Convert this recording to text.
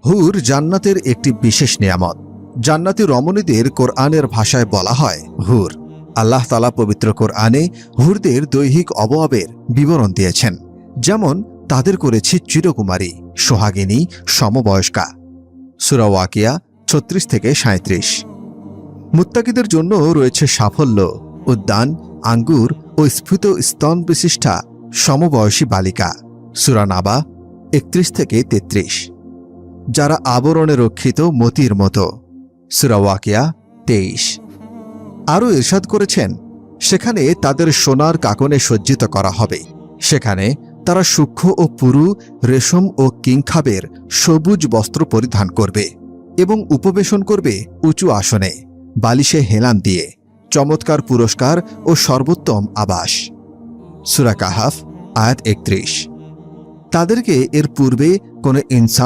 হুর জান্নাতের একটি বিশেষ নিয়ামত। জান্নাতি রমণীদের কোরআনের ভাষায় বলা হয় হুর। আল্লাহ তাআলা পবিত্র কোরআনে হুরদের দৈহিক অবয়বের বিবরণ দিয়েছেন, যেমন তাদের করেছি চিরকুমারী, সোহাগিনী, সমবয়স্কা। সূরা ওয়াকিয়া 36 থেকে 37। মুত্তাকিদের জন্য রয়েছে সাফল্য, উদ্যান, আঙ্গুর ও স্ফীত স্তন বিশিষ্টা সমবয়সী বালিকা। সূরা নাবা 31 থেকে 33। যারা আবরণে রক্ষিত মতির মতো। সূরা ওয়াকিয়া 23। আরও ইরশাদ করেছেন, সেখানে তাদের সোনার কাকনে সজ্জিত করা হবে। সেখানে তারা সূক্ষ্ম ও পুরু রেশম ও কিংখাবের সবুজ বস্ত্র পরিধান করবে এবং উপবেশন করবে উঁচু আসনে, বালিশে হেলান দিয়ে। চমৎকার পুরস্কার ও সর্বোত্তম আবাস। সূরা কাহাফ আয়াত 31। তাদেরকে এর পূর্বে কোনো ইনসান